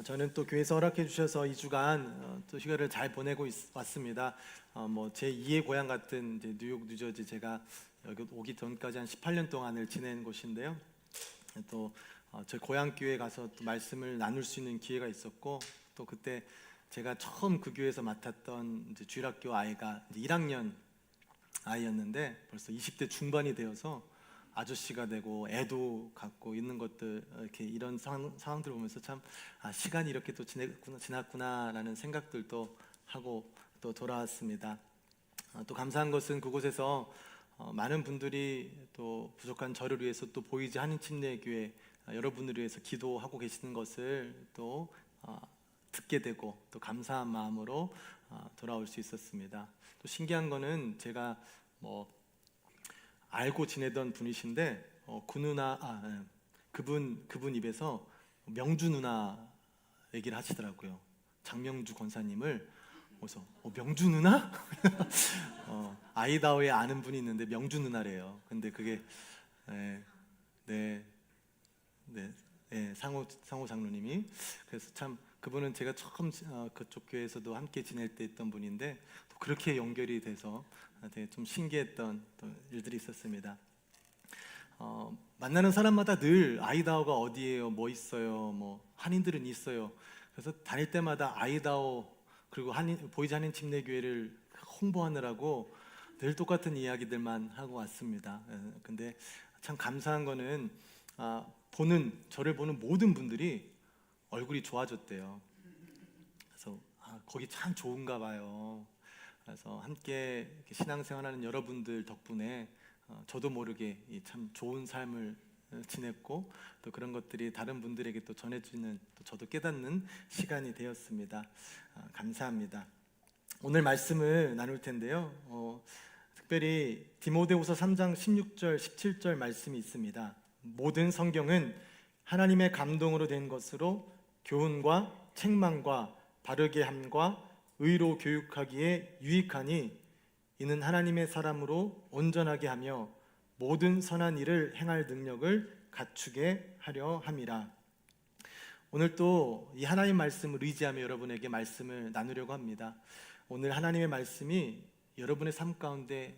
저는 또 교회에서 허락해 주셔서 2주간 또 휴가를 잘 보내고 왔습니다. 제 2의 고향 같은 이제 뉴욕, 뉴저지, 제가 여기 오기 전까지 한 18년 동안을 지낸 곳인데요. 또 제 고향 교회에 가서 또 말씀을 나눌 수 있는 기회가 있었고, 또 그때 제가 처음 그 교회에서 맡았던 이제 주일학교 아이가 이제 1학년 아이였는데 벌써 20대 중반이 되어서 아저씨가 되고 애도 갖고 있는 것들, 이렇게 이런 상황들을 보면서 참 시간이 이렇게 또 지났구나라는 생각들도 하고 또 돌아왔습니다. 또 감사한 것은 그곳에서 많은 분들이 또 부족한 저를 위해서 또 보이지 않는 침례교회 여러분을 위해서 기도하고 계시는 것을 또 듣게 되고 또 감사한 마음으로 돌아올 수 있었습니다. 또 신기한 거는 제가 알고 지내던 분이신데 그 누나 그분 입에서 명주 누나 얘기를 하시더라고요. 장명주 권사님을. 그래서 명주 누나? 아이다오에 아는 분이 있는데 명주 누나래요. 근데 그게 네, 상호 장로님이. 그래서 참 그분은 제가 처음 그쪽 교회에서도 함께 지낼 때 있던 분인데 또 그렇게 연결이 돼서 되게 좀 신기했던 또 일들이 있었습니다. 만나는 사람마다 늘 아이다오가 어디예요? 뭐 있어요? 한인들은 있어요. 그래서 다닐 때마다 아이다오 그리고 보이지 않는 침례교회를 홍보하느라고 늘 똑같은 이야기들만 하고 왔습니다. 근데 참 감사한 거는 저를 보는 모든 분들이 얼굴이 좋아졌대요. 그래서 거기 참 좋은가 봐요. 그래서 함께 신앙생활하는 여러분들 덕분에 저도 모르게 참 좋은 삶을 지냈고 또 그런 것들이 다른 분들에게 또 전해지는, 또 저도 깨닫는 시간이 되었습니다. 감사합니다. 오늘 말씀을 나눌 텐데요. 특별히 디모데후서 3장 16절 17절 말씀이 있습니다. 모든 성경은 하나님의 감동으로 된 것으로 교훈과 책망과 바르게 함과 의로 교육하기에 유익하니 이는 하나님의 사람으로 온전하게 하며 모든 선한 일을 행할 능력을 갖추게 하려 함이라. 오늘 또 이 하나님 말씀을 의지하며 여러분에게 말씀을 나누려고 합니다. 오늘 하나님의 말씀이 여러분의 삶 가운데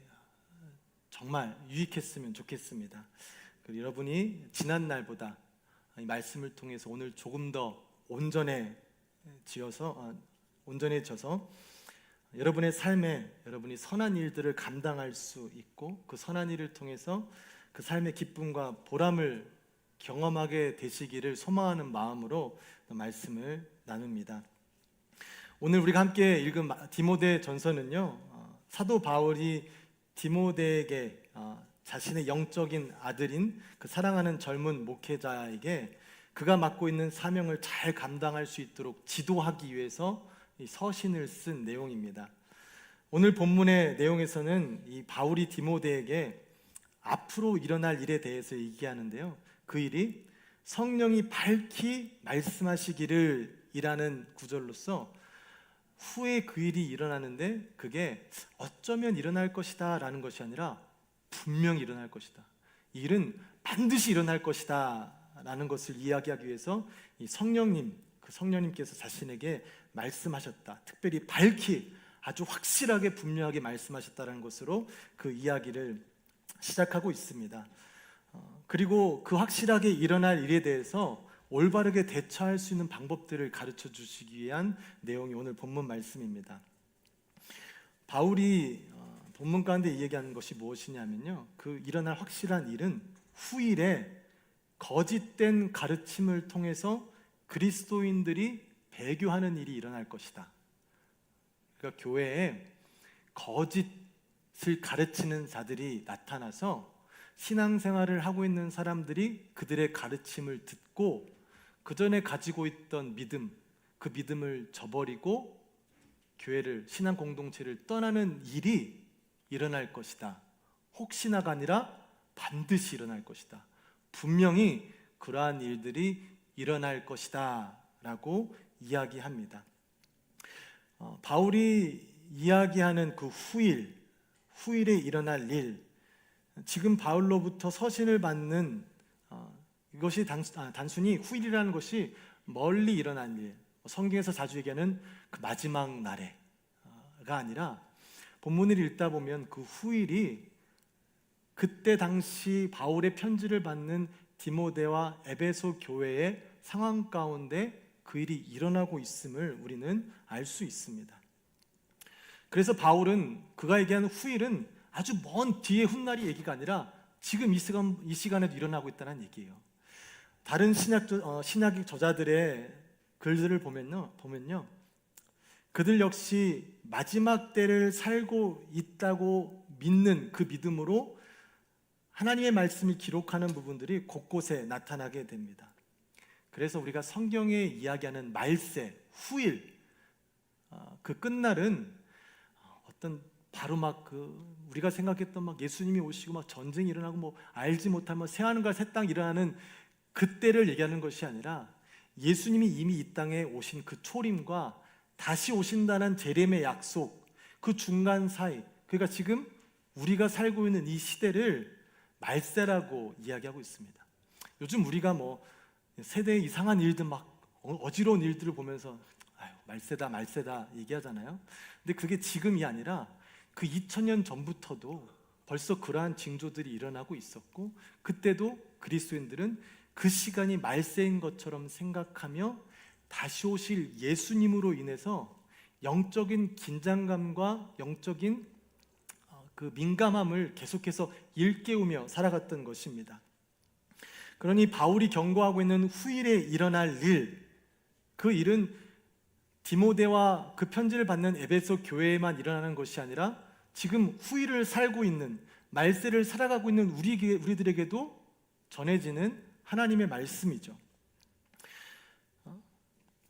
정말 유익했으면 좋겠습니다. 그리고 여러분이 지난 날보다 이 말씀을 통해서 오늘 조금 더 온전해져서 여러분의 삶에 여러분이 선한 일들을 감당할 수 있고 그 선한 일을 통해서 그 삶의 기쁨과 보람을 경험하게 되시기를 소망하는 마음으로 말씀을 나눕니다. 오늘 우리가 함께 읽은 디모데 전서는요, 사도 바울이 디모데에게 자신의 영적인 아들인 그 사랑하는 젊은 목회자에게 그가 맡고 있는 사명을 잘 감당할 수 있도록 지도하기 위해서 이 서신을 쓴 내용입니다. 오늘 본문의 내용에서는 이 바울이 디모데에게 앞으로 일어날 일에 대해서 얘기하는데요, 그 일이 성령이 밝히 말씀하시기를 이라는 구절로서 후에 그 일이 일어나는데 그게 어쩌면 일어날 것이다 라는 것이 아니라 분명히 일어날 것이다, 이 일은 반드시 일어날 것이다 라는 것을 이야기하기 위해서 이 성령님께서 자신에게 말씀하셨다, 특별히 밝히 아주 확실하게 분명하게 말씀하셨다는 것으로 그 이야기를 시작하고 있습니다. 그리고 그 확실하게 일어날 일에 대해서 올바르게 대처할 수 있는 방법들을 가르쳐 주시기 위한 내용이 오늘 본문 말씀입니다. 바울이 본문 가운데 이야기하는 것이 무엇이냐면요, 그 일어날 확실한 일은 후일에 거짓된 가르침을 통해서 그리스도인들이 배교하는 일이 일어날 것이다. 그러니까 교회에 거짓을 가르치는 자들이 나타나서 신앙생활을 하고 있는 사람들이 그들의 가르침을 듣고 그 전에 가지고 있던 믿음, 그 믿음을 저버리고 교회를, 신앙 공동체를 떠나는 일이 일어날 것이다. 혹시나가 아니라 반드시 일어날 것이다. 분명히 그러한 일들이 일어날 것이다 라고 이야기합니다. 바울이 이야기하는 그 후일에 일어날 일, 지금 바울로부터 서신을 받는 이것이 단순히 후일이라는 것이 멀리 일어난 일, 성경에서 자주 얘기하는 그 마지막 날에가 아니라 본문을 읽다 보면 그 후일이 그때 당시 바울의 편지를 받는 디모데와 에베소 교회의 상황 가운데 그 일이 일어나고 있음을 우리는 알 수 있습니다. 그래서 바울은 그가 얘기하는 후일은 아주 먼 뒤의 훗날이 얘기가 아니라 지금 이 시간에도 일어나고 있다는 얘기예요. 다른 신약 저자들의 글들을 보면요, 그들 역시 마지막 때를 살고 있다고 믿는 그 믿음으로 하나님의 말씀을 기록하는 부분들이 곳곳에 나타나게 됩니다. 그래서 우리가 성경에 이야기하는 말세, 후일, 그 끝날은 어떤 바로 우리가 생각했던 예수님이 오시고 전쟁이 일어나고 알지 못하면 새하늘과 새 땅 일어나는 그때를 얘기하는 것이 아니라 예수님이 이미 이 땅에 오신 그 초림과 다시 오신다는 재림의 약속, 그 중간 사이, 그러니까 지금 우리가 살고 있는 이 시대를 말세라고 이야기하고 있습니다. 요즘 우리가 세대의 이상한 일들, 어지러운 일들을 보면서 말세다 얘기하잖아요. 근데 그게 지금이 아니라 그 2000년 전부터도 벌써 그러한 징조들이 일어나고 있었고, 그때도 그리스도인들은 그 시간이 말세인 것처럼 생각하며 다시 오실 예수님으로 인해서 영적인 긴장감과 영적인 그 민감함을 계속해서 일깨우며 살아갔던 것입니다. 그러니 바울이 경고하고 있는 후일에 일어날 일, 그 일은 디모데와 그 편지를 받는 에베소 교회에만 일어나는 것이 아니라 지금 후일을 살고 있는, 말세를 살아가고 있는 우리들에게도 전해지는 하나님의 말씀이죠.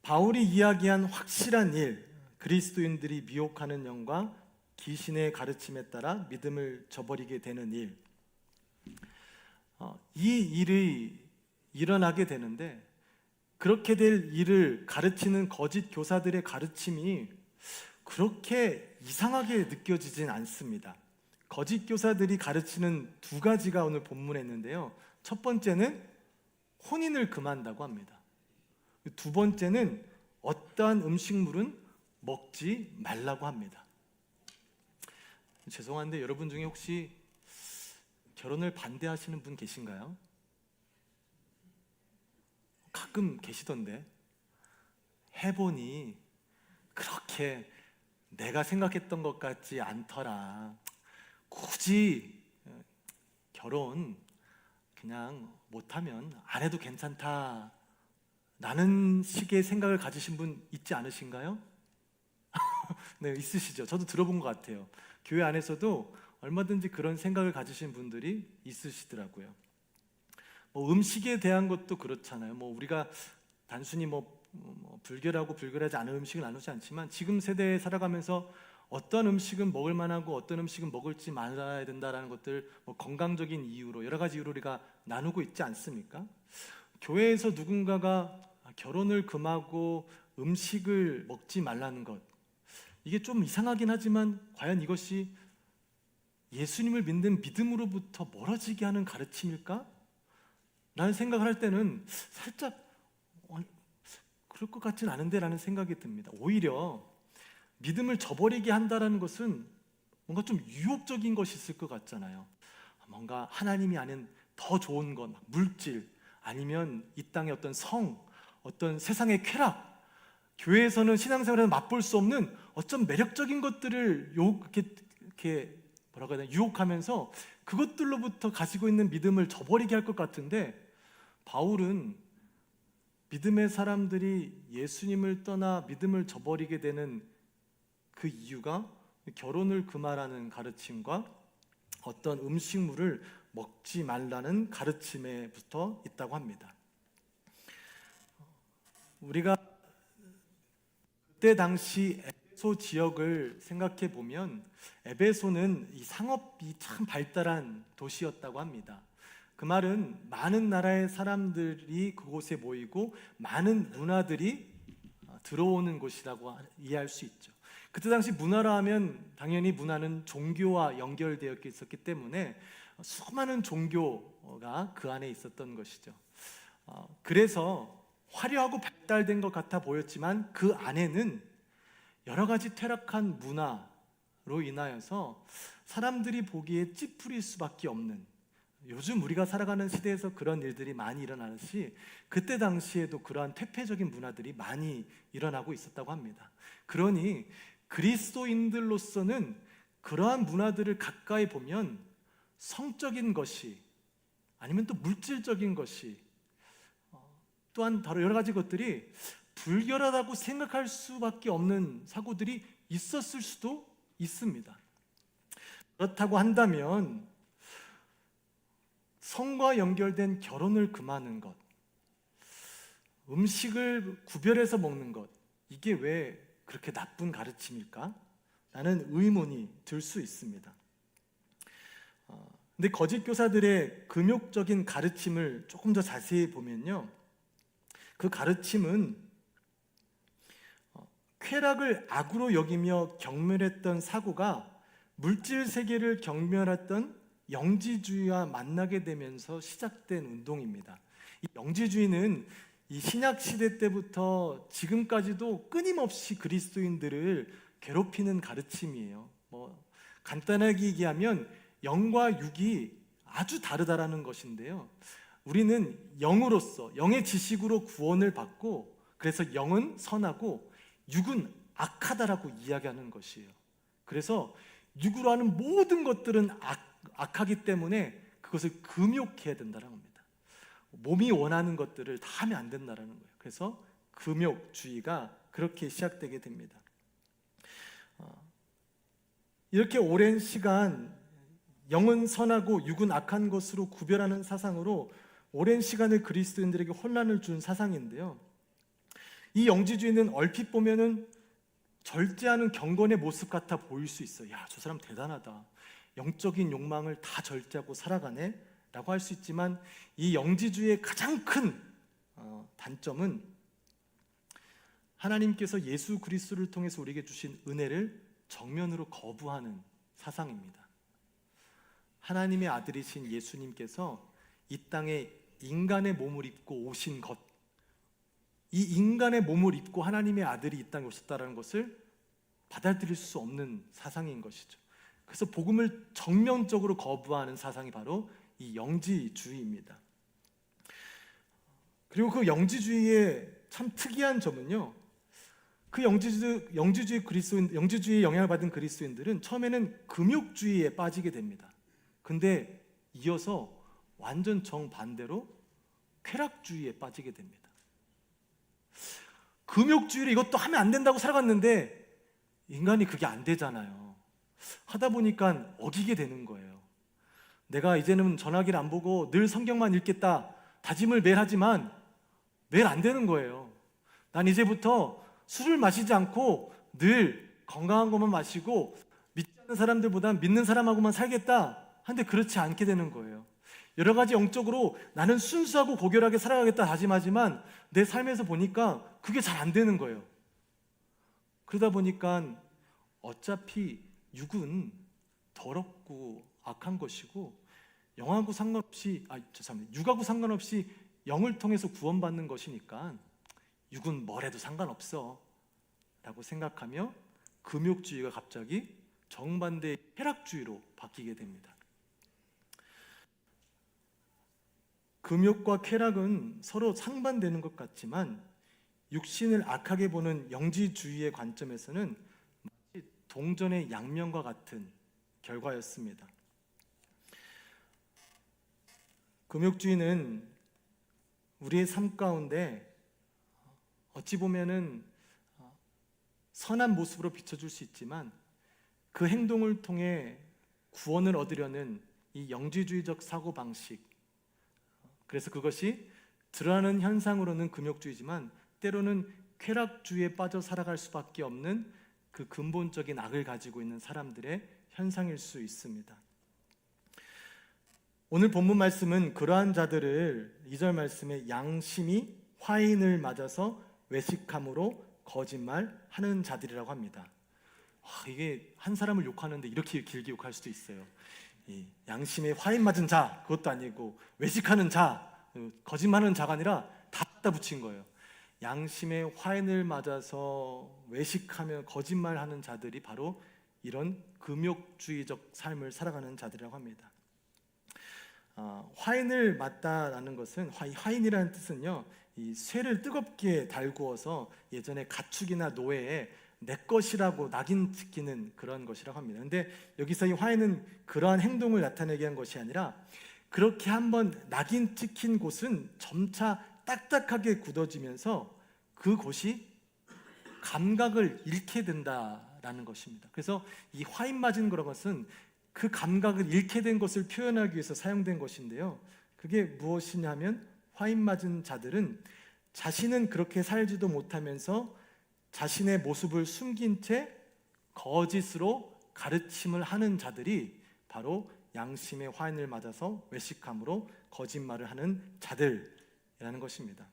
바울이 이야기한 확실한 일, 그리스도인들이 미혹하는 영과 귀신의 가르침에 따라 믿음을 저버리게 되는 일, 이 일이 일어나게 되는데, 그렇게 될 일을 가르치는 거짓 교사들의 가르침이 그렇게 이상하게 느껴지진 않습니다. 거짓 교사들이 가르치는 두 가지가 오늘 본문에 있는데요, 첫 번째는 혼인을 금한다고 합니다. 두 번째는 어떠한 음식물은 먹지 말라고 합니다. 죄송한데 여러분 중에 혹시 결혼을 반대하시는 분 계신가요? 가끔 계시던데, 해보니 그렇게 내가 생각했던 것 같지 않더라. 굳이 결혼 그냥 못하면 안 해도 괜찮다 라는 식의 생각을 가지신 분 있지 않으신가요? 네, 있으시죠. 저도 들어본 것 같아요. 교회 안에서도 얼마든지 그런 생각을 가지신 분들이 있으시더라고요. 음식에 대한 것도 그렇잖아요. 우리가 단순히 불결하고 불결하지 않은 음식을 나누지 않지만 지금 세대에 살아가면서 어떤 음식은 먹을 만하고 어떤 음식은 먹을지 말아야 된다라는 것들, 건강적인 이유로, 여러 가지 이유로 우리가 나누고 있지 않습니까? 교회에서 누군가가 결혼을 금하고 음식을 먹지 말라는 것, 이게 좀 이상하긴 하지만 과연 이것이 예수님을 믿는 믿음으로부터 멀어지게 하는 가르침일까? 라는 생각을 할 때는 살짝 그럴 것 같진 않은데 라는 생각이 듭니다. 오히려 믿음을 저버리게 한다는 것은 뭔가 좀 유혹적인 것이 있을 것 같잖아요. 뭔가 하나님이 아닌 더 좋은 것, 물질, 아니면 이 땅의 어떤 어떤 세상의 쾌락, 교회에서는 신앙생활에서 맛볼 수 없는 어쩜 매력적인 것들을 유혹하면서 그것들로부터 가지고 있는 믿음을 저버리게 할 것 같은데, 바울은 믿음의 사람들이 예수님을 떠나 믿음을 저버리게 되는 그 이유가 결혼을 금하라는 가르침과 어떤 음식물을 먹지 말라는 가르침에부터 있다고 합니다. 우리가 그때 당시 에베소 지역을 생각해 보면 에베소는 이 상업이 참 발달한 도시였다고 합니다. 그 말은 많은 나라의 사람들이 그곳에 모이고 많은 문화들이 들어오는 곳이라고 이해할 수 있죠. 그때 당시 문화라 하면 당연히 문화는 종교와 연결되어 있었기 때문에 수많은 종교가 그 안에 있었던 것이죠. 그래서 화려하고 발달된 것 같아 보였지만 그 안에는 여러 가지 퇴락한 문화로 인하여서 사람들이 보기에 찌푸릴 수밖에 없는, 요즘 우리가 살아가는 시대에서 그런 일들이 많이 일어나듯이 그때 당시에도 그러한 퇴폐적인 문화들이 많이 일어나고 있었다고 합니다. 그러니 그리스도인들로서는 그러한 문화들을 가까이 보면 성적인 것이 아니면 또 물질적인 것이 또한 다른 여러 가지 것들이 불결하다고 생각할 수밖에 없는 사고들이 있었을 수도 있습니다. 그렇다고 한다면 성과 연결된 결혼을 금하는 것, 음식을 구별해서 먹는 것, 이게 왜 그렇게 나쁜 가르침일까? 라는 의문이 들 수 있습니다. 근데 거짓 교사들의 금욕적인 가르침을 조금 더 자세히 보면요, 그 가르침은 쾌락을 악으로 여기며 경멸했던 사고가 물질 세계를 경멸했던 영지주의와 만나게 되면서 시작된 운동입니다. 이 영지주의는 이 신약 시대 때부터 지금까지도 끊임없이 그리스도인들을 괴롭히는 가르침이에요. 간단하게 얘기하면 영과 육이 아주 다르다라는 것인데요. 우리는 영으로서 영의 지식으로 구원을 받고, 그래서 영은 선하고 육은 악하다라고 이야기하는 것이에요. 그래서 육으로 하는 모든 것들은 악하기 때문에 그것을 금욕해야 된다는 겁니다. 몸이 원하는 것들을 다 하면 안 된다는 거예요. 그래서 금욕주의가 그렇게 시작되게 됩니다. 이렇게 오랜 시간 영은 선하고 육은 악한 것으로 구별하는 사상으로 오랜 시간을 그리스도인들에게 혼란을 준 사상인데요, 이 영지주의는 얼핏 보면은 절제하는 경건의 모습 같아 보일 수 있어요. 야, 저 사람 대단하다, 영적인 욕망을 다 절제하고 살아가네 라고 할 수 있지만, 이 영지주의의 가장 큰 단점은 하나님께서 예수 그리스도를 통해서 우리에게 주신 은혜를 정면으로 거부하는 사상입니다. 하나님의 아들이신 예수님께서 이 땅에 인간의 몸을 입고 오신 것, 이 인간의 몸을 입고 하나님의 아들이 이 땅에 오셨다는 것을 받아들일 수 없는 사상인 것이죠. 그래서 복음을 정면적으로 거부하는 사상이 바로 이 영지주의입니다. 그리고 그 영지주의의 참 특이한 점은요, 그 영지주의의 영향을 받은 그리스도인들은 처음에는 금욕주의에 빠지게 됩니다. 근데 이어서 완전 정반대로 쾌락주의에 빠지게 됩니다. 금욕주의를 이것도 하면 안 된다고 살아갔는데 인간이 그게 안 되잖아요. 하다 보니까 어기게 되는 거예요. 내가 이제는 전화기를 안 보고 늘 성경만 읽겠다 다짐을 매일 하지만 매일 안 되는 거예요. 난 이제부터 술을 마시지 않고 늘 건강한 것만 마시고 믿지 않는 사람들보다 믿는 사람하고만 살겠다 한데 그렇지 않게 되는 거예요. 여러 가지 영적으로 나는 순수하고 고결하게 살아가겠다 다짐하지만 내 삶에서 보니까 그게 잘 안 되는 거예요. 그러다 보니까 어차피 육은 더럽고 악한 것이고 육하고 상관없이 영을 통해서 구원받는 것이니까 육은 뭐래도 상관없어 라고 생각하며 금욕주의가 갑자기 정반대의 쾌락주의로 바뀌게 됩니다. 금욕과 쾌락은 서로 상반되는 것 같지만 육신을 악하게 보는 영지주의의 관점에서는 마치 동전의 양면과 같은 결과였습니다. 금욕주의는 우리의 삶 가운데 어찌 보면은 선한 모습으로 비춰줄 수 있지만 그 행동을 통해 구원을 얻으려는 이 영지주의적 사고방식, 그래서 그것이 드러나는 현상으로는 금욕주의지만 때로는 쾌락주의에 빠져 살아갈 수밖에 없는 그 근본적인 악을 가지고 있는 사람들의 현상일 수 있습니다. 오늘 본문 말씀은 그러한 자들을 2절 말씀에 양심이 화인을 맞아서 외식함으로 거짓말하는 자들이라고 합니다. 이게 한 사람을 욕하는데 이렇게 길게 욕할 수도 있어요. 양심에 화인 맞은 자, 그것도 아니고 외식하는 자, 거짓말하는 자가 아니라 다 붙인 거예요. 양심의 화인을 맞아서 외식하며 거짓말하는 자들이 바로 이런 금욕주의적 삶을 살아가는 자들이라고 합니다. 화인을 맞다라는 것은, 화인이라는 뜻은요, 이 쇠를 뜨겁게 달구어서 예전에 가축이나 노예에 내 것이라고 낙인 찍히는 그런 것이라고 합니다. 근데 여기서 이 화인은 그러한 행동을 나타내게 한 것이 아니라, 그렇게 한번 낙인 찍힌 곳은 점차 딱딱하게 굳어지면서 그곳이 감각을 잃게 된다라는 것입니다. 그래서 이 화인 맞은 그런 것은 그 감각을 잃게 된 것을 표현하기 위해서 사용된 것인데요, 그게 무엇이냐면, 화인 맞은 자들은 자신은 그렇게 살지도 못하면서 자신의 모습을 숨긴 채 거짓으로 가르침을 하는 자들이 바로 양심의 화인을 맞아서 외식함으로 거짓말을 하는 자들이라는 것입니다.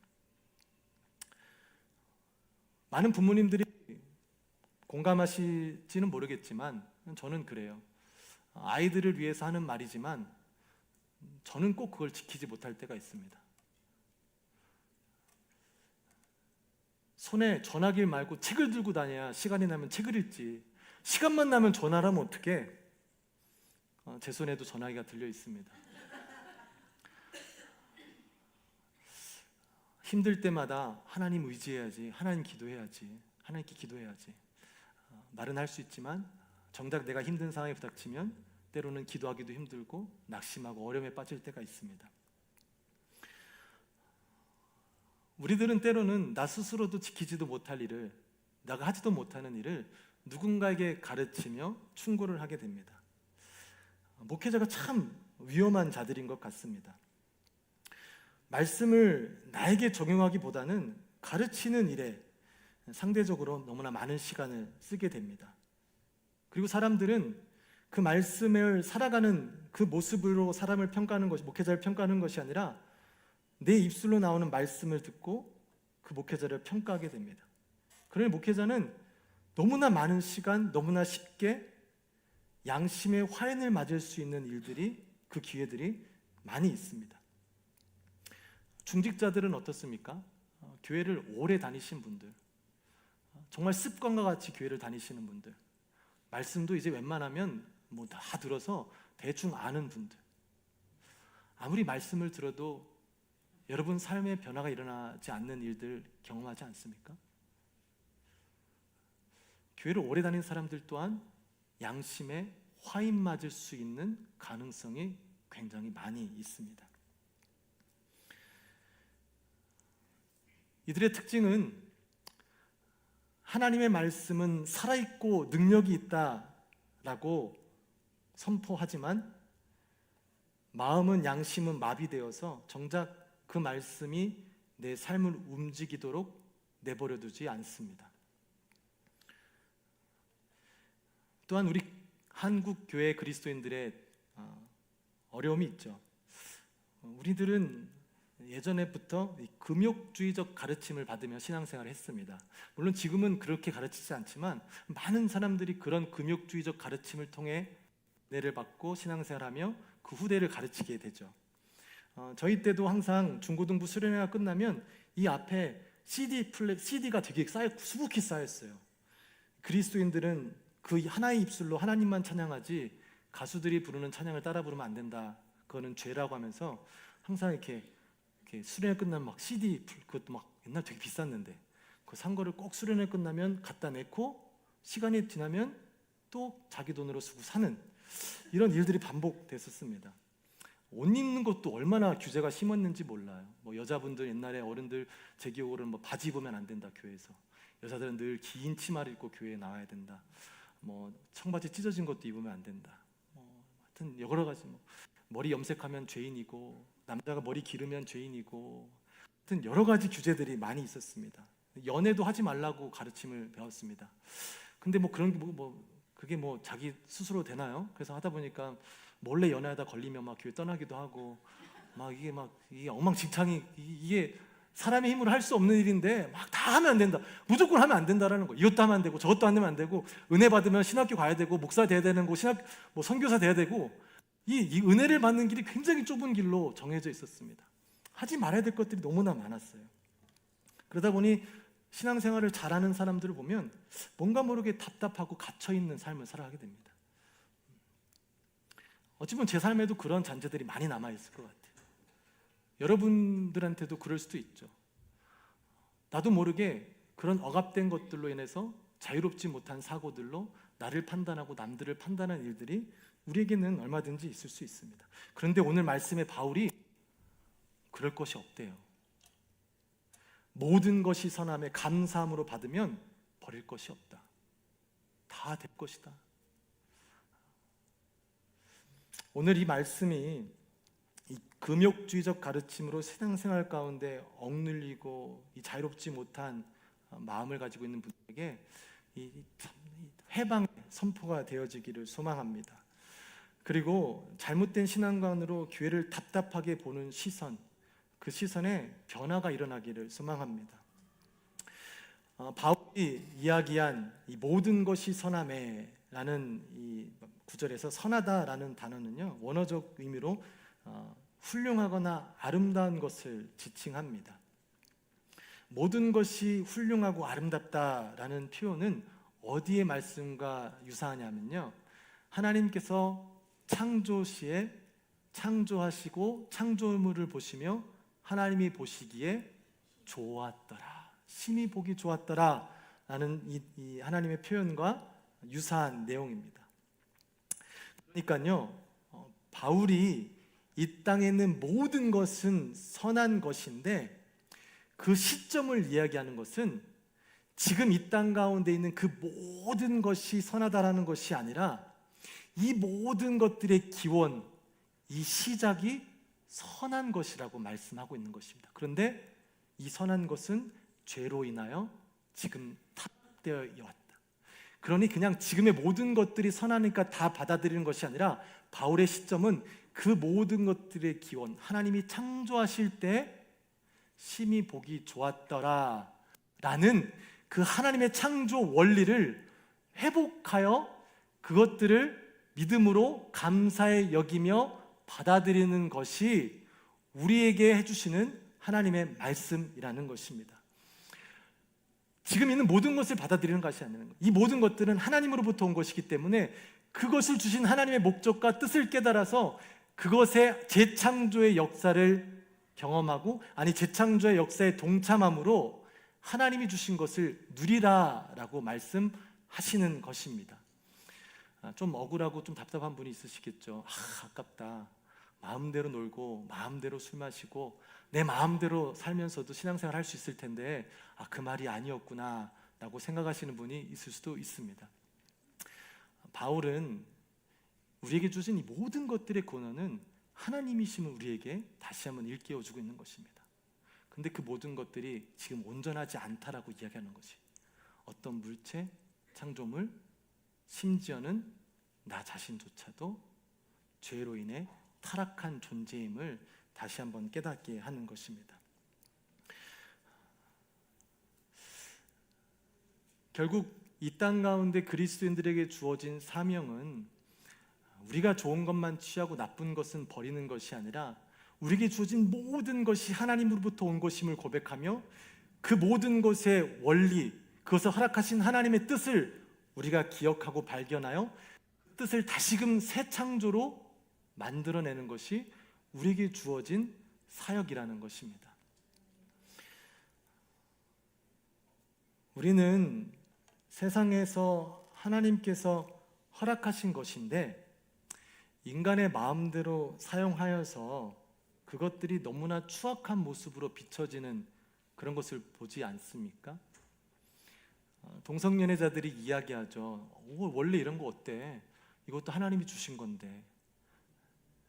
많은 부모님들이 공감하실지는 모르겠지만 저는 그래요. 아이들을 위해서 하는 말이지만 저는 꼭 그걸 지키지 못할 때가 있습니다. 손에 전화기 말고 책을 들고 다녀야 시간이 나면 책을 읽지, 시간만 나면 전화를 하면 어떡해? 제 손에도 전화기가 들려 있습니다. 힘들 때마다 하나님 의지해야지, 하나님 기도해야지, 하나님께 기도해야지, 말은 할 수 있지만 정작 내가 힘든 상황에 부닥치면 때로는 기도하기도 힘들고 낙심하고 어려움에 빠질 때가 있습니다. 우리들은 때로는 나 스스로도 지키지도 못할 일을, 내가 하지도 못하는 일을 누군가에게 가르치며 충고를 하게 됩니다. 목회자가 참 위험한 자들인 것 같습니다. 말씀을 나에게 적용하기보다는 가르치는 일에 상대적으로 너무나 많은 시간을 쓰게 됩니다. 그리고 사람들은 그 말씀을 살아가는 그 모습으로 사람을 평가하는 것이, 목회자를 평가하는 것이 아니라 내 입술로 나오는 말씀을 듣고 그 목회자를 평가하게 됩니다. 그러니 목회자는 너무나 많은 시간, 너무나 쉽게 양심의 화인을 맞을 수 있는 일들이, 그 기회들이 많이 있습니다. 중직자들은 어떻습니까? 교회를 오래 다니신 분들, 정말 습관과 같이 교회를 다니시는 분들, 말씀도 이제 웬만하면 뭐 다 들어서 대충 아는 분들, 아무리 말씀을 들어도 여러분 삶에 변화가 일어나지 않는 일들 경험하지 않습니까? 교회를 오래 다닌 사람들 또한 양심에 화인 맞을 수 있는 가능성이 굉장히 많이 있습니다. 이들의 특징은 하나님의 말씀은 살아있고 능력이 있다라고 선포하지만 마음은, 양심은 마비되어서 정작 그 말씀이 내 삶을 움직이도록 내버려두지 않습니다. 또한 우리 한국 교회 그리스도인들의 어려움이 있죠. 우리들은 예전에부터 금욕주의적 가르침을 받으며 신앙생활을 했습니다. 물론 지금은 그렇게 가르치지 않지만 많은 사람들이 그런 금욕주의적 가르침을 통해 은혜를 받고 신앙생활하며 그 후대를 가르치게 되죠. 저희 때도 항상 중고등부 수련회가 끝나면 이 앞에 CD가 되게 수북히 쌓였어요. 그리스도인들은 그 하나의 입술로 하나님만 찬양하지 가수들이 부르는 찬양을 따라 부르면 안 된다, 그거는 죄라고 하면서 항상 이렇게 수련회 끝나면 막 CD, 그것도 막 옛날 되게 비쌌는데 그 산 거를 꼭 수련회 끝나면 갖다 내고 시간이 지나면 또 자기 돈으로 쓰고 사는 이런 일들이 반복됐었습니다. 옷 입는 것도 얼마나 규제가 심했는지 몰라요. 뭐 여자분들, 옛날에 어른들 제 기억으로는 뭐 바지 입으면 안 된다, 교회에서. 여자들은 늘 긴 치마를 입고 교회에 나와야 된다. 뭐 청바지 찢어진 것도 입으면 안 된다. 하여튼 여러 가지, 머리 염색하면 죄인이고, 남자가 머리 기르면 죄인이고, 하여튼 여러 가지 규제들이 많이 있었습니다. 연애도 하지 말라고 가르침을 배웠습니다. 근데 뭐 그런 그게 뭐 자기 스스로 되나요? 그래서 하다 보니까 몰래 연애하다 걸리면 막 교회 떠나기도 하고, 이게 엉망진창이, 이게 사람의 힘으로 할 수 없는 일인데 막 다 하면 안 된다, 무조건 하면 안 된다라는 거. 이것도 하면 안 되고 저것도 하면 안 되고, 은혜 받으면 신학교 가야 되고 목사 돼야 되는 거, 선교사 돼야 되고, 이 은혜를 받는 길이 굉장히 좁은 길로 정해져 있었습니다. 하지 말아야 될 것들이 너무나 많았어요. 그러다 보니 신앙생활을 잘하는 사람들을 보면 뭔가 모르게 답답하고 갇혀있는 삶을 살아가게 됩니다. 어찌 보면 제 삶에도 그런 잔재들이 많이 남아있을 것 같아요. 여러분들한테도 그럴 수도 있죠. 나도 모르게 그런 억압된 것들로 인해서 자유롭지 못한 사고들로 나를 판단하고 남들을 판단하는 일들이 우리에게는 얼마든지 있을 수 있습니다. 그런데 오늘 말씀에 바울이 그럴 것이 없대요. 모든 것이 선함에 감사함으로 받으면 버릴 것이 없다. 다 될 것이다. 오늘 이 말씀이 이 금욕주의적 가르침으로 신앙생활 가운데 억눌리고 이 자유롭지 못한 마음을 가지고 있는 분들에게 이 해방의 선포가 되어지기를 소망합니다. 그리고 잘못된 신앙관으로 교회를 답답하게 보는 시선, 그 시선에 변화가 일어나기를 소망합니다. 바울이 이야기한 이 모든 것이 선함에라는 이 구절에서 선하다라는 단어는요, 원어적 의미로 훌륭하거나 아름다운 것을 지칭합니다. 모든 것이 훌륭하고 아름답다라는 표현은 어디의 말씀과 유사하냐면요, 하나님께서 창조 시에 창조하시고 창조물을 보시며 하나님이 보시기에 좋았더라, 심히 보기 좋았더라 라는 이 하나님의 표현과 유사한 내용입니다. 그러니까요, 바울이 이 땅에 있는 모든 것은 선한 것인데 그 시점을 이야기하는 것은 지금 이 땅 가운데 있는 그 모든 것이 선하다라는 것이 아니라 이 모든 것들의 기원, 이 시작이 선한 것이라고 말씀하고 있는 것입니다. 그런데 이 선한 것은 죄로 인하여 지금 타락되어 왔다. 그러니 그냥 지금의 모든 것들이 선하니까 다 받아들이는 것이 아니라 바울의 시점은 그 모든 것들의 기원, 하나님이 창조하실 때 심히 보기 좋았더라 라는 그 하나님의 창조 원리를 회복하여 그것들을 믿음으로 감사에 여기며 받아들이는 것이 우리에게 해주시는 하나님의 말씀이라는 것입니다. 지금 있는 모든 것을 받아들이는 것이 아니라 이 모든 것들은 하나님으로부터 온 것이기 때문에 그것을 주신 하나님의 목적과 뜻을 깨달아서 그것의 재창조의 역사를 경험하고, 아니 재창조의 역사에 동참함으로 하나님이 주신 것을 누리라라고 말씀하시는 것입니다. 좀 억울하고 좀 답답한 분이 있으시겠죠. 아깝다. 마음대로 놀고 마음대로 술 마시고 내 마음대로 살면서도 신앙생활 할 수 있을 텐데 그 말이 아니었구나 라고 생각하시는 분이 있을 수도 있습니다. 바울은 우리에게 주신 이 모든 것들의 근원은 하나님이심을 우리에게 다시 한번 일깨워주고 있는 것입니다. 근데 그 모든 것들이 지금 온전하지 않다라고 이야기하는 것이, 어떤 물체, 창조물, 심지어는 나 자신조차도 죄로 인해 타락한 존재임을 다시 한번 깨닫게 하는 것입니다. 결국 이 땅 가운데 그리스도인들에게 주어진 사명은 우리가 좋은 것만 취하고 나쁜 것은 버리는 것이 아니라 우리에게 주어진 모든 것이 하나님으로부터 온 것임을 고백하며 그 모든 것의 원리, 그것을 허락하신 하나님의 뜻을 우리가 기억하고 발견하여 뜻을 다시금 새 창조로 만들어내는 것이 우리에게 주어진 사역이라는 것입니다. 우리는 세상에서 하나님께서 허락하신 것인데 인간의 마음대로 사용하여서 그것들이 너무나 추악한 모습으로 비춰지는 그런 것을 보지 않습니까? 동성연애자들이 이야기하죠. 원래 이런 거 어때? 이것도 하나님이 주신 건데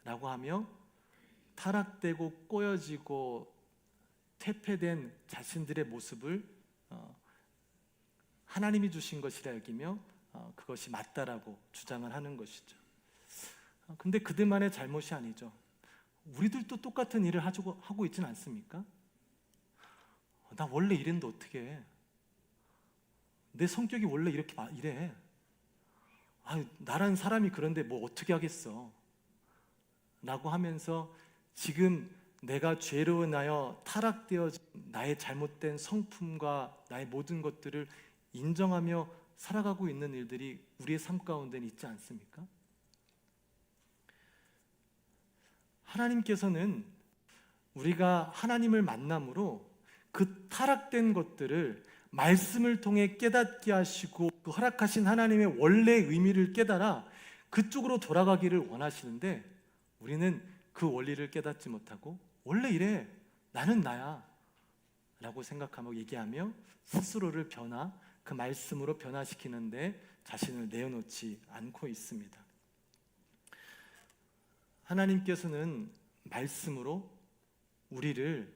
라고 하며 타락되고 꼬여지고 퇴폐된 자신들의 모습을 하나님이 주신 것이라 여기며 그것이 맞다라고 주장을 하는 것이죠. 근데 그들만의 잘못이 아니죠. 우리들도 똑같은 일을 하고 있지는 않습니까? 나 원래 이랬는데 어떻게 해? 내 성격이 원래 이렇게 이래. 나란 사람이 그런데 뭐 어떻게 하겠어? 라고 하면서 지금 내가 죄로 인하여 타락되어진 나의 잘못된 성품과 나의 모든 것들을 인정하며 살아가고 있는 일들이 우리의 삶 가운데는 있지 않습니까? 하나님께서는 우리가 하나님을 만남으로 그 타락된 것들을 말씀을 통해 깨닫게 하시고 그 허락하신 하나님의 원래 의미를 깨달아 그쪽으로 돌아가기를 원하시는데, 우리는 그 원리를 깨닫지 못하고 원래 이래, 나는 나야 라고 생각하며 얘기하며 스스로를 그 말씀으로 변화시키는데 자신을 내어놓지 않고 있습니다. 하나님께서는 말씀으로 우리를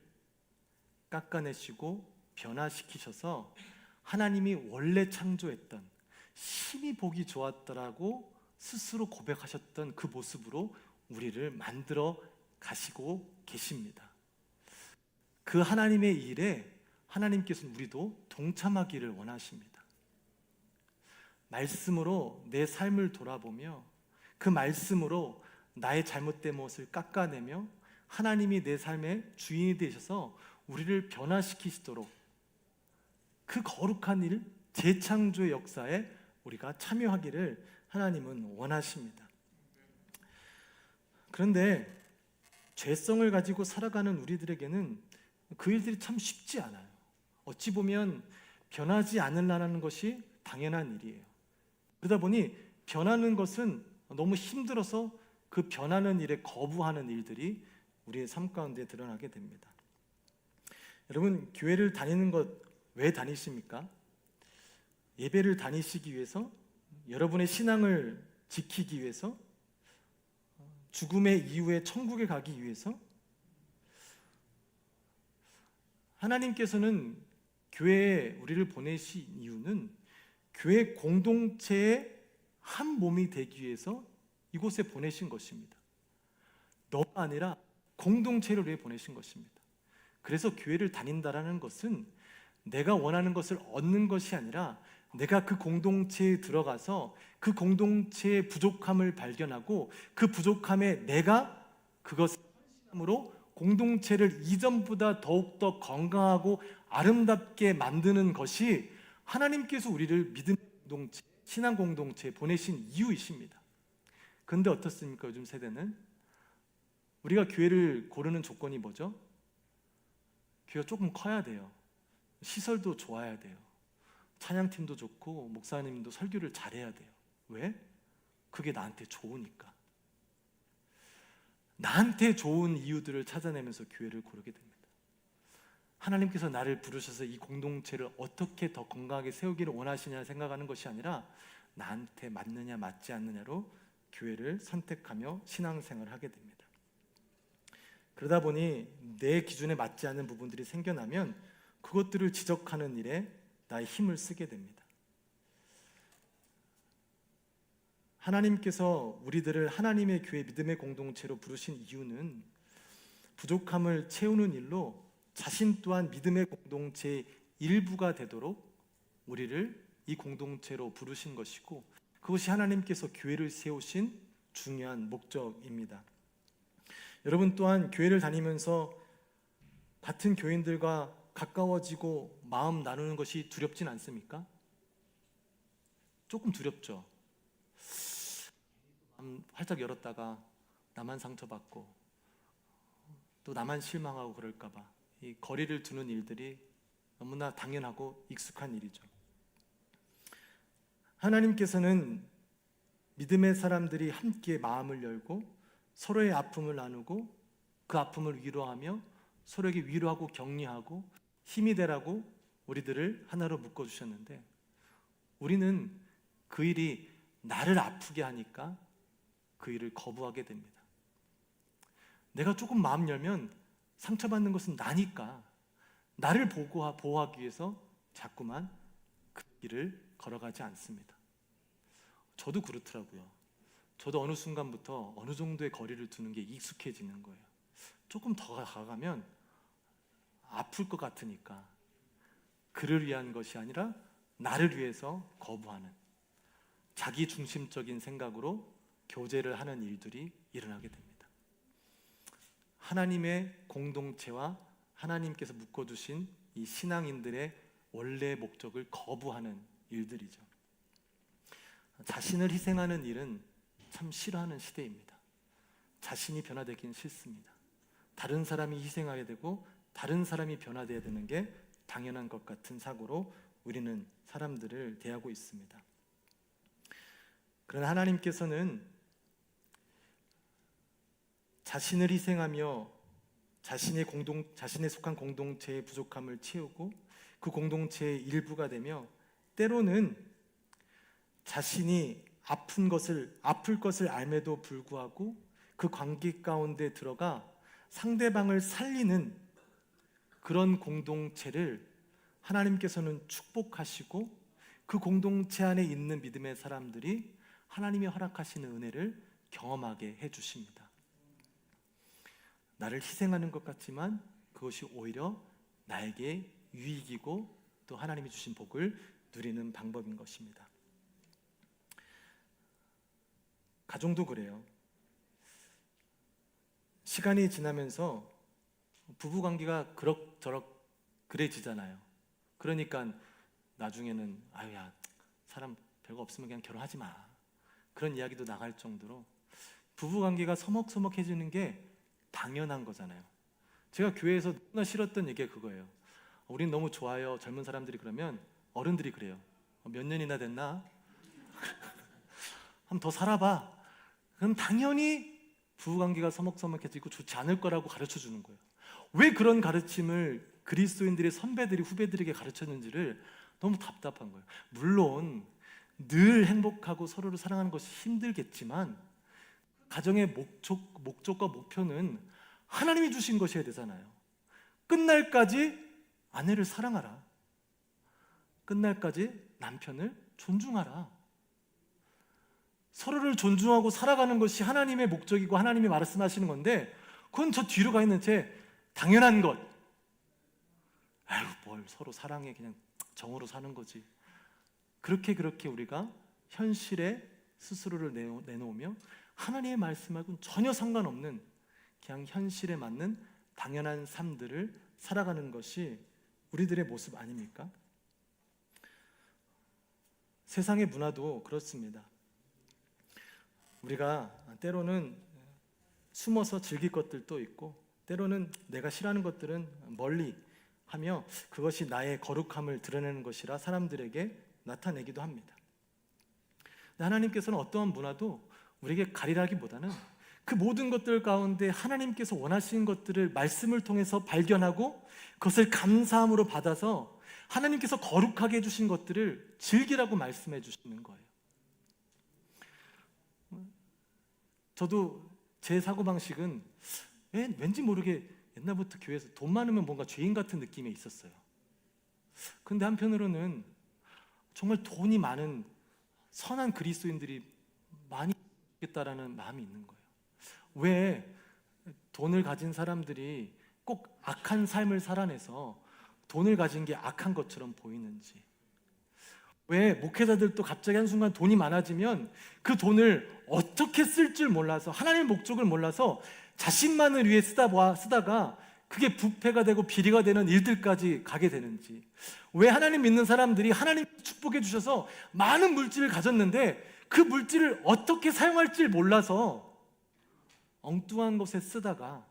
깎아내시고 변화시키셔서 하나님이 원래 창조했던 심히 보기 좋았더라고 스스로 고백하셨던 그 모습으로 우리를 만들어 가시고 계십니다. 그 하나님의 일에 하나님께서는 우리도 동참하기를 원하십니다. 말씀으로 내 삶을 돌아보며 그 말씀으로 나의 잘못된 무엇을 깎아내며 하나님이 내 삶의 주인이 되셔서 우리를 변화시키시도록 그 거룩한 일, 재창조의 역사에 우리가 참여하기를 하나님은 원하십니다. 그런데 죄성을 가지고 살아가는 우리들에게는 그 일들이 참 쉽지 않아요. 어찌 보면 변하지 않으려는 것이 당연한 일이에요. 그러다 보니 변하는 것은 너무 힘들어서 그 변하는 일에 거부하는 일들이 우리의 삶 가운데 드러나게 됩니다. 여러분, 교회를 다니는 것 왜 다니십니까? 예배를 다니시기 위해서? 여러분의 신앙을 지키기 위해서? 죽음의 이후에 천국에 가기 위해서? 하나님께서는 교회에 우리를 보내신 이유는 교회 공동체의 한 몸이 되기 위해서 이곳에 보내신 것입니다. 너가 아니라 공동체를 위해 보내신 것입니다. 그래서 교회를 다닌다라는 것은 내가 원하는 것을 얻는 것이 아니라 내가 그 공동체에 들어가서 그 공동체의 부족함을 발견하고 그 부족함에 내가 그것을 헌신함으로 공동체를 이전보다 더욱더 건강하고 아름답게 만드는 것이 하나님께서 우리를 믿음의 공동체, 신앙 공동체에 보내신 이유이십니다. 그런데 어떻습니까? 요즘 세대는 우리가 교회를 고르는 조건이 뭐죠? 교회가 조금 커야 돼요. 시설도 좋아야 돼요. 찬양팀도 좋고 목사님도 설교를 잘해야 돼요. 왜? 그게 나한테 좋으니까. 나한테 좋은 이유들을 찾아내면서 교회를 고르게 됩니다. 하나님께서 나를 부르셔서 이 공동체를 어떻게 더 건강하게 세우기를 원하시냐 생각하는 것이 아니라 나한테 맞느냐 맞지 않느냐로 교회를 선택하며 신앙생활을 하게 됩니다. 그러다 보니 내 기준에 맞지 않는 부분들이 생겨나면 그것들을 지적하는 일에 나의 힘을 쓰게 됩니다. 하나님께서 우리들을 하나님의 교회 믿음의 공동체로 부르신 이유는 부족함을 채우는 일로 자신 또한 믿음의 공동체의 일부가 되도록 우리를 이 공동체로 부르신 것이고, 그것이 하나님께서 교회를 세우신 중요한 목적입니다. 여러분 또한 교회를 다니면서 같은 교인들과 가까워지고 마음 나누는 것이 두렵진 않습니까? 조금 두렵죠. 마음 활짝 열었다가 나만 상처받고 또 나만 실망하고 그럴까 봐 이 거리를 두는 일들이 너무나 당연하고 익숙한 일이죠. 하나님께서는 믿음의 사람들이 함께 마음을 열고 서로의 아픔을 나누고 그 아픔을 위로하며 서로에게 위로하고 격려하고 힘이 되라고 우리들을 하나로 묶어주셨는데, 우리는 그 일이 나를 아프게 하니까 그 일을 거부하게 됩니다. 내가 조금 마음 열면 상처받는 것은 나니까 나를 보호하기 위해서 자꾸만 그 길을 걸어가지 않습니다. 저도 그렇더라고요. 저도 어느 순간부터 어느 정도의 거리를 두는 게 익숙해지는 거예요. 조금 더 가가면 아플 것 같으니까 그를 위한 것이 아니라 나를 위해서 거부하는 자기 중심적인 생각으로 교제를 하는 일들이 일어나게 됩니다. 하나님의 공동체와 하나님께서 묶어두신 이 신앙인들의 원래 목적을 거부하는 일들이죠. 자신을 희생하는 일은 참 싫어하는 시대입니다. 자신이 변화되긴 싫습니다. 다른 사람이 희생하게 되고 다른 사람이 변화되어야 되는 게 당연한 것 같은 사고로 우리는 사람들을 대하고 있습니다. 그러나 하나님께서는 자신을 희생하며 자신의 속한 공동체의 부족함을 채우고 그 공동체의 일부가 되며 때로는 자신이 아플 것을 알매도 불구하고 그 관계 가운데 들어가 상대방을 살리는 그런 공동체를 하나님께서는 축복하시고 그 공동체 안에 있는 믿음의 사람들이 하나님이 허락하시는 은혜를 경험하게 해주십니다. 나를 희생하는 것 같지만 그것이 오히려 나에게 유익이고 또 하나님이 주신 복을 누리는 방법인 것입니다. 가정도 그래요. 시간이 지나면서 부부관계가 그럭저럭 그래지잖아요. 그러니까 나중에는 아유야 사람 별거 없으면 그냥 결혼하지 마, 그런 이야기도 나갈 정도로 부부관계가 서먹서먹해지는 게 당연한 거잖아요. 제가 교회에서 너무나 싫었던 얘기가 그거예요. 우린 너무 좋아요. 젊은 사람들이 그러면 어른들이 그래요. 몇 년이나 됐나? 한번 더 살아봐. 그럼 당연히 부부관계가 서먹서먹해지고 좋지 않을 거라고 가르쳐 주는 거예요. 왜 그런 가르침을 그리스도인들의 선배들이 후배들에게 가르쳤는지를 너무 답답한 거예요. 물론 늘 행복하고 서로를 사랑하는 것이 힘들겠지만 가정의 목적과 목표는 하나님이 주신 것이어야 되잖아요. 끝날까지 아내를 사랑하라. 끝날까지 남편을 존중하라. 서로를 존중하고 살아가는 것이 하나님의 목적이고 하나님이 말씀하시는 건데 그건 저 뒤로 가 있는 채 당연한 것. 아유 뭘 서로 사랑해, 그냥 정으로 사는 거지. 그렇게 우리가 현실에 스스로를 내놓으며 하나님의 말씀하고는 전혀 상관없는 그냥 현실에 맞는 당연한 삶들을 살아가는 것이 우리들의 모습 아닙니까? 세상의 문화도 그렇습니다. 우리가 때로는 숨어서 즐길 것들도 있고 때로는 내가 싫어하는 것들은 멀리 하며 그것이 나의 거룩함을 드러내는 것이라 사람들에게 나타내기도 합니다. 하나님께서는 어떠한 문화도 우리에게 가리라기보다는 그 모든 것들 가운데 하나님께서 원하시는 것들을 말씀을 통해서 발견하고 그것을 감사함으로 받아서 하나님께서 거룩하게 해주신 것들을 즐기라고 말씀해 주시는 거예요. 저도 제 사고방식은 왠지 모르게 옛날부터 교회에서 돈 많으면 뭔가 죄인 같은 느낌이 있었어요. 근데 한편으로는 정말 돈이 많은 선한 그리스도인들이 많이 있겠다라는 마음이 있는 거예요. 왜 돈을 가진 사람들이 꼭 악한 삶을 살아내서 돈을 가진 게 악한 것처럼 보이는지, 왜 목회자들도 갑자기 한순간 돈이 많아지면 그 돈을 어떻게 쓸 줄 몰라서 하나님의 목적을 몰라서 자신만을 위해 쓰다가 그게 부패가 되고 비리가 되는 일들까지 가게 되는지, 왜 하나님 믿는 사람들이 하나님 축복해 주셔서 많은 물질을 가졌는데 그 물질을 어떻게 사용할지 몰라서 엉뚱한 것에 쓰다가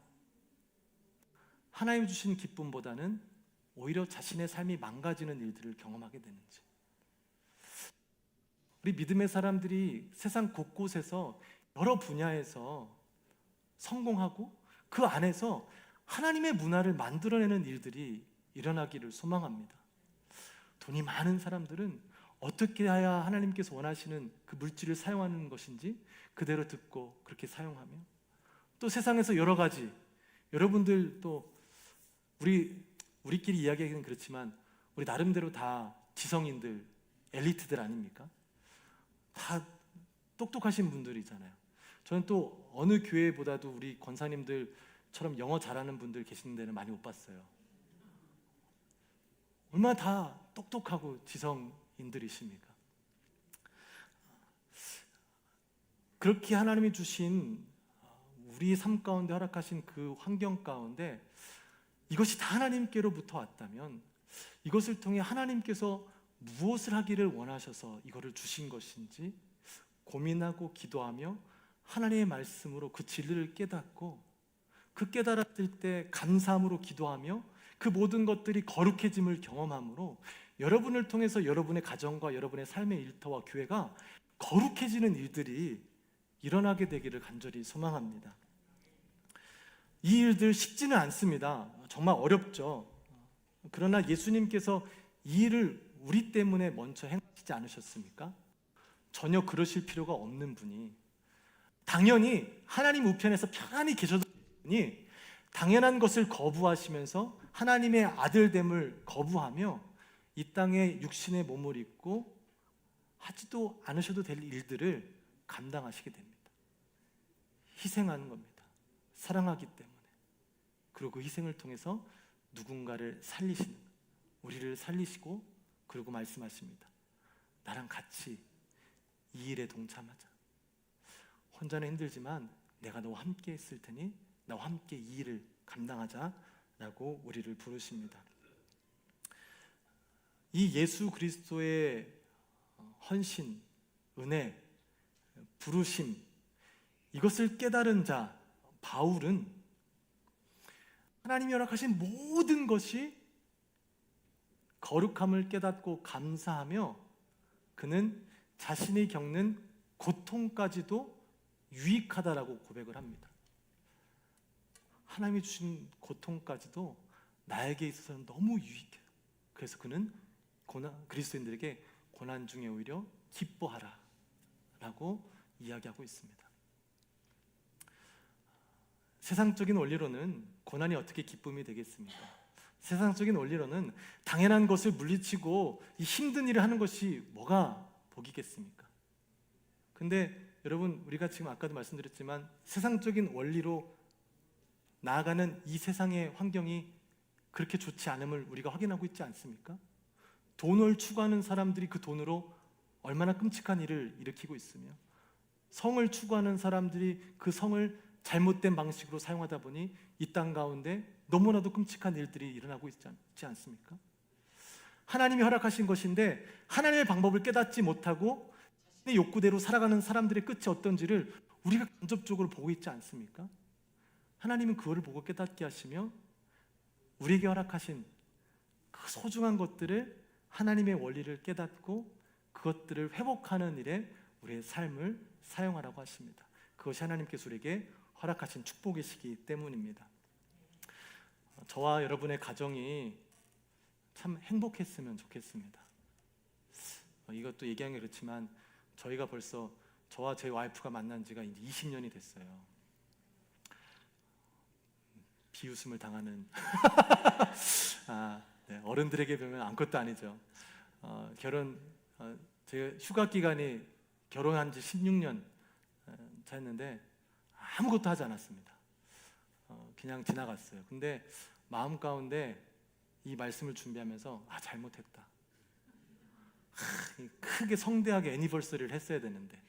하나님 주신 기쁨보다는 오히려 자신의 삶이 망가지는 일들을 경험하게 되는지, 우리 믿음의 사람들이 세상 곳곳에서 여러 분야에서 성공하고 그 안에서 하나님의 문화를 만들어내는 일들이 일어나기를 소망합니다. 돈이 많은 사람들은 어떻게 해야 하나님께서 원하시는 그 물질을 사용하는 것인지 그대로 듣고 그렇게 사용하며, 또 세상에서 여러 가지, 여러분들 또 우리끼리 이야기하기는 그렇지만 우리 나름대로 다 지성인들, 엘리트들 아닙니까? 다 똑똑하신 분들이잖아요. 저는 또 어느 교회보다도 우리 권사님들처럼 영어 잘하는 분들 계시는 데는 많이 못 봤어요. 얼마나 다 똑똑하고 지성인들이십니까? 그렇게 하나님이 주신 우리의 삶 가운데 허락하신 그 환경 가운데 이것이 다 하나님께로부터 왔다면 이것을 통해 하나님께서 무엇을 하기를 원하셔서 이거를 주신 것인지 고민하고 기도하며 하나님의 말씀으로 그 진리를 깨닫고 그 깨달았을 때 감사함으로 기도하며 그 모든 것들이 거룩해짐을 경험함으로 여러분을 통해서 여러분의 가정과 여러분의 삶의 일터와 교회가 거룩해지는 일들이 일어나게 되기를 간절히 소망합니다. 이 일들 쉽지는 않습니다. 정말 어렵죠. 그러나 예수님께서 이 일을 우리 때문에 먼저 행하시지 않으셨습니까? 전혀 그러실 필요가 없는 분이, 당연히 하나님 우편에서 편안히 계셨던 분이 당연한 것을 거부하시면서 하나님의 아들됨을 거부하며 이 땅에 육신의 몸을 입고 하지도 않으셔도 될 일들을 감당하시게 됩니다. 희생하는 겁니다. 사랑하기 때문에. 그리고 그 희생을 통해서 누군가를 살리시는, 우리를 살리시고 그리고 말씀하십니다. 나랑 같이 이 일에 동참하자. 혼자는 힘들지만 내가 너와 함께 있을 테니 나와 함께 이 일을 감당하자라고 우리를 부르십니다. 이 예수 그리스도의 헌신, 은혜, 부르심, 이것을 깨달은 자 바울은 하나님이 허락하신 모든 것이 거룩함을 깨닫고 감사하며 그는 자신이 겪는 고통까지도 유익하다라고 고백을 합니다. 하나님이 주신 고통까지도 나에게 있어서는 너무 유익해요. 그래서 그는 그리스도인들에게 고난 중에 오히려 기뻐하라 라고 이야기하고 있습니다. 세상적인 원리로는 고난이 어떻게 기쁨이 되겠습니까? 세상적인 원리로는 당연한 것을 물리치고 이 힘든 일을 하는 것이 뭐가 복이겠습니까? 근데 여러분, 우리가 지금 아까도 말씀드렸지만 세상적인 원리로 나아가는 이 세상의 환경이 그렇게 좋지 않음을 우리가 확인하고 있지 않습니까? 돈을 추구하는 사람들이 그 돈으로 얼마나 끔찍한 일을 일으키고 있으며, 성을 추구하는 사람들이 그 성을 잘못된 방식으로 사용하다 보니 이 땅 가운데 너무나도 끔찍한 일들이 일어나고 있지 않습니까? 하나님이 허락하신 것인데 하나님의 방법을 깨닫지 못하고 자신의 욕구대로 살아가는 사람들의 끝이 어떤지를 우리가 간접적으로 보고 있지 않습니까? 하나님은 그거를 보고 깨닫게 하시며 우리에게 허락하신 그 소중한 것들을, 하나님의 원리를 깨닫고 그것들을 회복하는 일에 우리의 삶을 사용하라고 하십니다. 그것이 하나님께서 우리에게 허락하신 축복이시기 때문입니다. 저와 여러분의 가정이 참 행복했으면 좋겠습니다. 이것도 얘기하는 게 그렇지만 저희가 벌써 저와 제 와이프가 만난 지가 이제 20년이 됐어요. 비웃음을 당하는 네, 어른들에게 보면 아무것도 아니죠. 제가 휴가 기간이 결혼한 지 16년 차였는데 아무것도 하지 않았습니다. 그냥 지나갔어요. 근데 마음 가운데 이 말씀을 준비하면서 잘못했다. 크게 성대하게 애니버서리를 했어야 되는데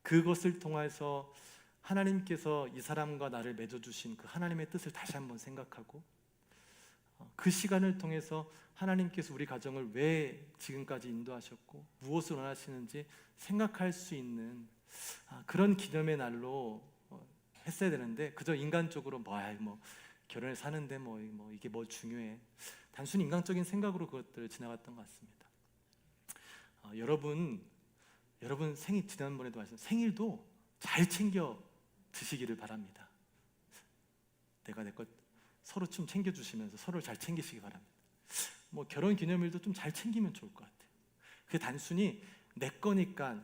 그것을 통해서 하나님께서 이 사람과 나를 맺어주신 그 하나님의 뜻을 다시 한번 생각하고 그 시간을 통해서 하나님께서 우리 가정을 왜 지금까지 인도하셨고 무엇을 원하시는지 생각할 수 있는 그런 기념의 날로 했어야 되는데 그저 인간적으로 결혼을 사는데 이게 중요해, 단순히 인간적인 생각으로 그것들을 지나갔던 것 같습니다. 여러분 생일, 지난번에도 말씀, 생일도 잘 챙겨 드시기를 바랍니다. 내가 내 것 서로 좀 챙겨주시면서 서로를 잘 챙기시기 바랍니다. 결혼 기념일도 좀 잘 챙기면 좋을 것 같아요. 그게 단순히 내 거니까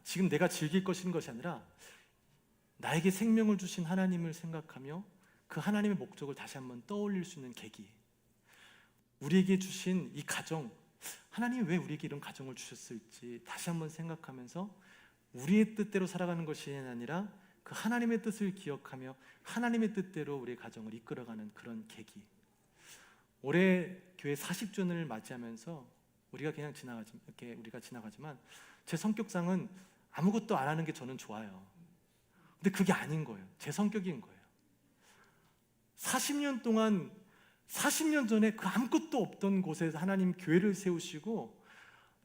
지금 내가 즐길 것인 것이 아니라 나에게 생명을 주신 하나님을 생각하며 그 하나님의 목적을 다시 한번 떠올릴 수 있는 계기, 우리에게 주신 이 가정, 하나님이 왜 우리에게 이런 가정을 주셨을지 다시 한번 생각하면서 우리의 뜻대로 살아가는 것이 아니라 그 하나님의 뜻을 기억하며 하나님의 뜻대로 우리의 가정을 이끌어가는 그런 계기. 올해 교회 40주년을 맞이하면서 우리가 지나가지만 제 성격상은 아무것도 안 하는 게 저는 좋아요. 근데 그게 아닌 거예요. 제 성격인 거예요. 40년 동안 40년 전에 그 아무것도 없던 곳에서 하나님 교회를 세우시고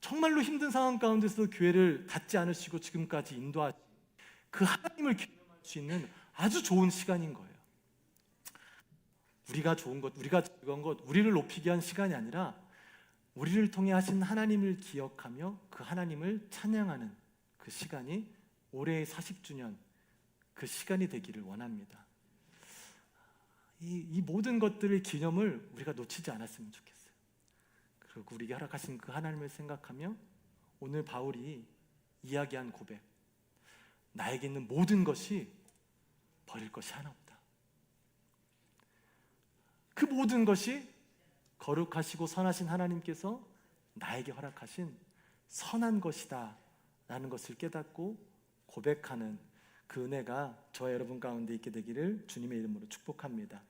정말로 힘든 상황 가운데서 교회를 닫지 않으시고 지금까지 인도하신 그 하나님을 기념할 수 있는 아주 좋은 시간인 거예요. 우리가 좋은 것, 우리가 즐거운 것, 우리를 높이기 위한 시간이 아니라 우리를 통해 하신 하나님을 기억하며 그 하나님을 찬양하는 그 시간이 올해의 40주년 그 시간이 되기를 원합니다. 이 모든 것들의 기념을 우리가 놓치지 않았으면 좋겠어요. 그리고 우리에게 허락하신 그 하나님을 생각하며 오늘 바울이 이야기한 고백, 나에게 있는 모든 것이 버릴 것이 하나 없다. 그 모든 것이 거룩하시고 선하신 하나님께서 나에게 허락하신 선한 것이다 라는 것을 깨닫고 고백하는 그 은혜가 저와 여러분 가운데 있게 되기를 주님의 이름으로 축복합니다.